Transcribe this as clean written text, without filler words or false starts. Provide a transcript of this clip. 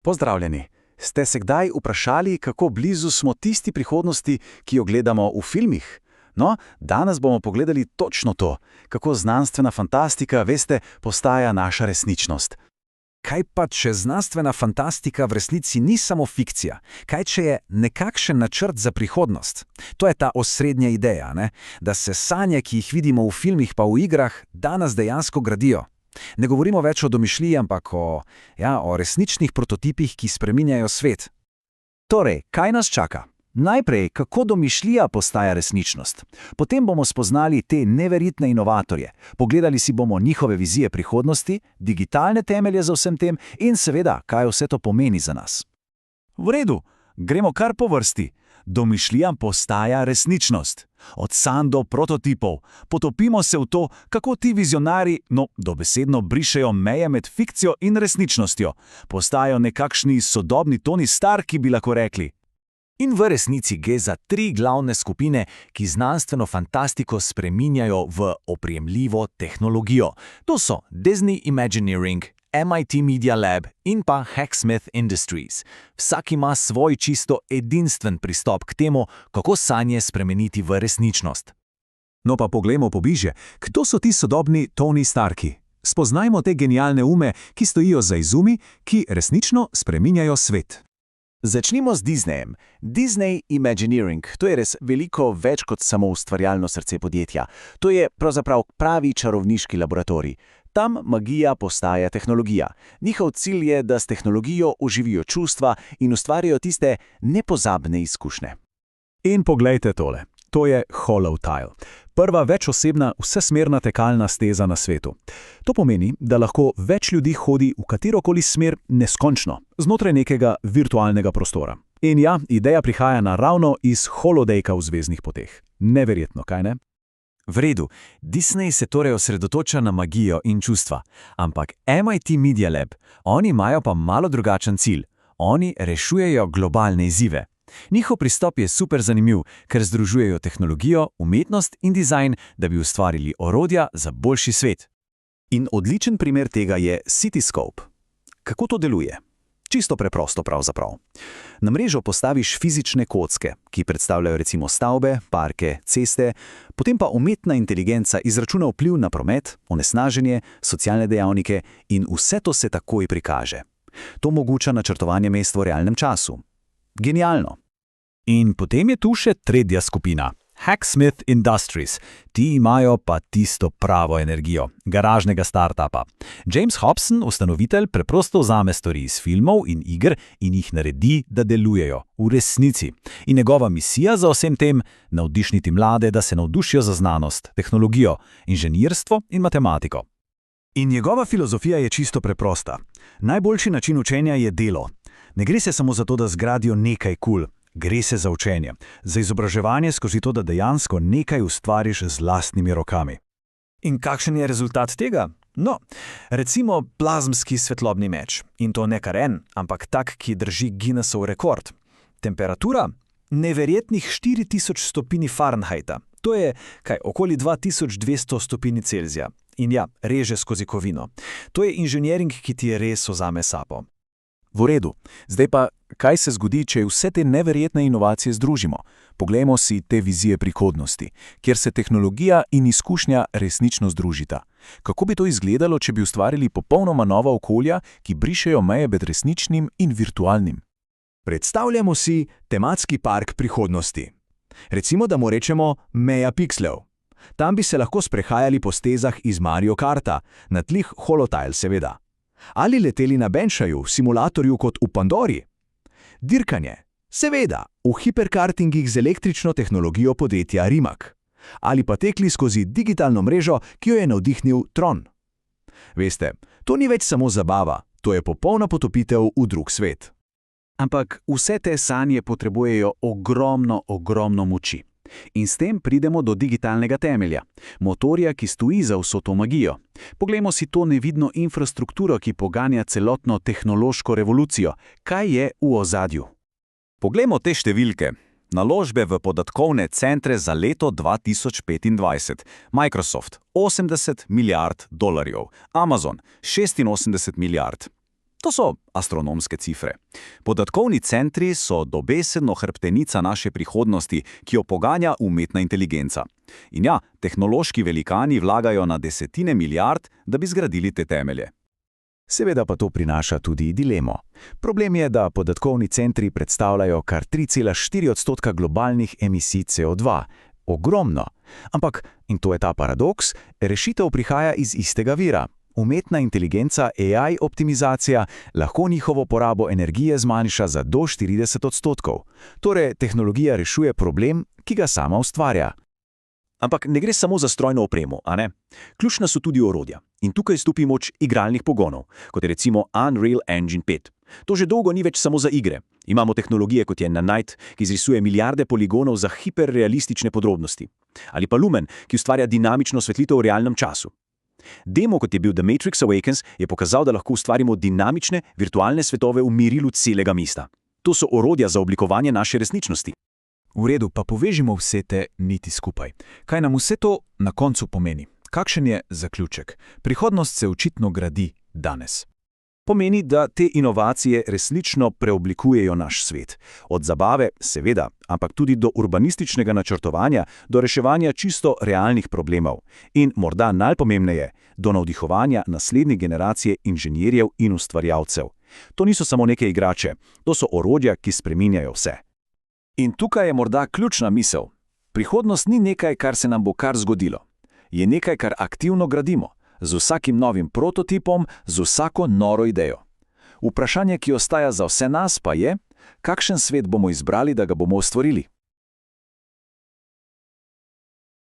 Pozdravljeni. Ste se kdaj vprašali, kako blizu smo tisti prihodnosti, ki jo gledamo v filmih? No, danes bomo pogledali točno to, kako znanstvena fantastika, veste, postaja naša resničnost. Kaj pa, če znanstvena fantastika v resnici ni samo fikcija? Kaj, če je nekakšen načrt za prihodnost? To je ta osrednja ideja, ne? Da se sanje, ki jih vidimo v filmih pa v igrah, danes dejansko gradijo. Ne govorimo več o domišljiji, ampak o resničnih prototipih, ki spreminjajo svet. Torej, kaj nas čaka? Najprej, kako domišljija postaja resničnost. Potem bomo spoznali te neverjetne inovatorje, pogledali si bomo njihove vizije prihodnosti, digitalne temelje za vsem tem in seveda, kaj vse to pomeni za nas. V redu, gremo kar po vrsti. Domišljija postaja resničnost. Od sanj do prototipov. Potopimo se v to, kako ti vizionari, dobesedno brišejo meje med fikcijo in resničnostjo. Postajajo nekakšni sodobni Tony Stark, ki bi lahko rekli. In v resnici gre za tri glavne skupine, ki znanstveno fantastiko spreminjajo v oprijemljivo tehnologijo. To so Disney Imagineering, MIT Media Lab in pa Hacksmith Industries. Vsak ima svoj čisto edinstven pristop k temu, kako sanje spremeniti v resničnost. No pa poglejmo pobliže, kdo so ti sodobni Tony Starki? Spoznajmo te genialne ume, ki stojijo za izumi, ki resnično spreminjajo svet. Začnimo z Disneyjem. Disney Imagineering, to je res veliko več kot samo ustvarjalno srce podjetja. To je pravzaprav pravi čarovniški laboratorij. Tam magija postaja tehnologija. Njihov cilj je, da s tehnologijo oživijo čustva in ustvarijo tiste nepozabne izkušnje. In poglejte tole. To je HoloTile. Prva večosebna vsesmerna tekalna steza na svetu. To pomeni, da lahko več ljudi hodi v katerokoli smer neskončno, znotraj nekega virtualnega prostora. In ja, ideja prihaja naravno iz holodejka v zvezdnih poteh. Neverjetno, kaj ne? V redu, Disney se torej osredotoča na magijo in čustva, ampak MIT Media Lab, oni imajo pa malo drugačen cilj. Oni rešujejo globalne izzive. Njihov pristop je super zanimiv, ker združujejo tehnologijo, umetnost in dizajn, da bi ustvarili orodja za boljši svet. In odličen primer tega je Cityscope. Kako to deluje? Čisto preprosto pravzaprav. Na mrežo postaviš fizične kocke, ki predstavljajo recimo stavbe, parke, ceste, potem pa umetna inteligenca izračuna vpliv na promet, onesnaženje, socialne dejavnike in vse to se takoj prikaže. To omogoča načrtovanje mest v realnem času. Genialno. In potem je tu še tretja skupina. Hacksmith Industries. Ti imajo pa tisto pravo energijo, garažnega startupa. James Hobson, ustanovitelj, preprosto vzame stvari iz filmov in iger in jih naredi, da delujejo v resnici. In njegova misija za vsem tem – navdišniti mlade, da se navdušijo za znanost, tehnologijo, inženirstvo in matematiko. In njegova filozofija je čisto preprosta. Najboljši način učenja je delo. Ne gre se samo za to, da zgradijo nekaj kul. Gre se za učenje, za izobraževanje skozi to, da dejansko nekaj ustvariš z lastnimi rokami. In kakšen je rezultat tega? No, recimo plazmski svetlobni meč. In to ne kar en, ampak tak, ki drži Guinnessov rekord. Temperatura? Neverjetnih 4000 stopinj Fahrenheita. To je, okoli 2200 stopinj Celzija. In ja, reže skozi kovino. To je inženiring, ki ti res vzame sapo. V redu. Zdaj pa, kaj se zgodi, če vse te neverjetne inovacije združimo? Poglejmo si te vizije prihodnosti, kjer se tehnologija in izkušnja resnično združita. Kako bi to izgledalo, če bi ustvarili popolnoma nova okolja, ki brišejo meje med resničnim in virtualnim? Predstavljamo si tematski park prihodnosti. Recimo, da mu rečemo Meja piksljev. Tam bi se lahko sprehajali po stezah iz Mario Karta, na tlih HoloTile seveda. Ali leteli na Benšaju, simulatorju kot v Pandori? Dirkanje? Seveda, v hiperkartingih z električno tehnologijo podjetja Rimac. Ali pa tekli skozi digitalno mrežo, ki jo je navdihnil Tron. Veste, to ni več samo zabava, to je popolna potopitev v drug svet. Ampak vse te sanje potrebujejo ogromno moči. In s tem pridemo do digitalnega temelja, motorja, ki stoji za vso to magijo. Poglejmo si to nevidno infrastrukturo, ki poganja celotno tehnološko revolucijo. Kaj je v ozadju? Poglejmo te številke. Naložbe v podatkovne centre za leto 2025. Microsoft 80 milijard dolarjev, Amazon 86 milijard. To so astronomske cifre. Podatkovni centri so dobesedno hrbtenica naše prihodnosti, ki jo poganja umetna inteligenca. In ja, tehnološki velikani vlagajo na desetine milijard, da bi zgradili te temelje. Seveda pa to prinaša tudi dilemo. Problem je, da podatkovni centri predstavljajo kar 3,4% globalnih emisij CO2. Ogromno. Ampak, in to je ta paradoks, rešitev prihaja iz istega vira. Umetna inteligenca AI optimizacija lahko njihovo porabo energije zmanjša za do 40%. Torej, tehnologija rešuje problem, ki ga sama ustvarja. Ampak ne gre samo za strojno opremo, a ne? Ključna so tudi orodja. In tukaj stopi moč igralnih pogonov, kot je recimo Unreal Engine 5. To že dolgo ni več samo za igre. Imamo tehnologije, kot je Nanite, ki izrisuje milijarde poligonov za hiperrealistične podrobnosti. Ali pa Lumen, ki ustvarja dinamično svetlitev v realnem času. Demo, kot je bil The Matrix Awakens, je pokazal, da lahko ustvarimo dinamične, virtualne svetove v merilu celega mesta. To so orodja za oblikovanje naše resničnosti. V redu, pa povežimo vse te niti skupaj. Kaj nam vse to na koncu pomeni? Kakšen je zaključek? Prihodnost se očitno gradi danes. Pomeni, da te inovacije resnično preoblikujejo naš svet. Od zabave, seveda, ampak tudi do urbanističnega načrtovanja, do reševanja čisto realnih problemov. In morda najpomembneje, do navdihovanja naslednje generacije inženirjev in ustvarjalcev. To niso samo neke igrače, to so orodja, ki spreminjajo vse. In tukaj je morda ključna misel. Prihodnost ni nekaj, kar se nam bo kar zgodilo. Je nekaj, kar aktivno gradimo. Z vsakim novim prototipom, z vsako noro idejo. Vprašanje, ki ostaja za vse nas, pa je, kakšen svet bomo izbrali, da ga bomo ustvarili.